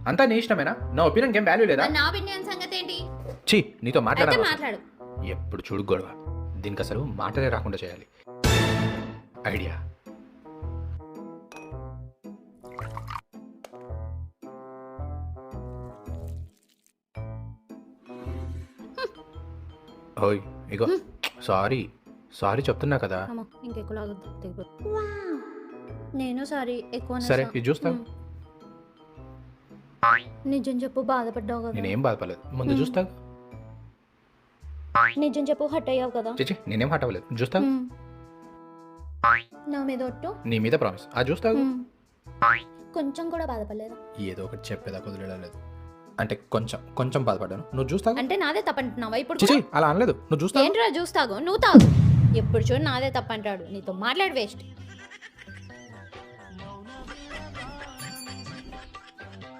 అంతా నీ ఇష్టమేనా? నా ఒపీనియన్ ఏం వాల్యూ లేదా? నా ఒపీనియన్ సంగతి ఏంటి? ఛీ, నీతో అయితే మాట్లాడాలి. మాట్లాడు. ఎప్పుడు చూడు గొడవ. దీనికి అసలు మాటలే రాకుండా చేయాలి. ఐడియా. ఓయ్ ఇగో, సారీ సారీ చెప్తున్నా కదా. అమ్మో, ఇంకెక్కువ లాగొద్దు, తెగిపోతుంది. నేను సారీ ఎక్కువ సరే ఇది చూస్తా. నిజం చెప్పు, బాధపడ్డావు కదా. నేనేం బాధపడలేదు, ముందు చూస్తా. నిజం చెప్పు, హట్ అయ్యావు కదా. చిచి, నేనేం హట్ అవ్వలేదు, చూస్తా. నా మీద ఒట్టు. నీ మీద ప్రామిస్. అది చూస్తా. కొంచెం కూడా బాధపడలేదు. ఏదో ఒకటి చెప్పేదా కుదిరేలేదు. అంటే కొంచెం కొంచెం బాధపడ్డాను. నువ్వు చూస్తా. అంటే నాదే తప్పంటున్నావా ఇప్పుడు? చిచి, అలా అనలేదు. నువ్వు చూస్తా. ఏంట్రా చూస్తాగు? నువ్వు తాగు. ఎప్పుడు చూడు నాదే తప్పంటాడు. నీతో మాట్లాడి వేస్ట్.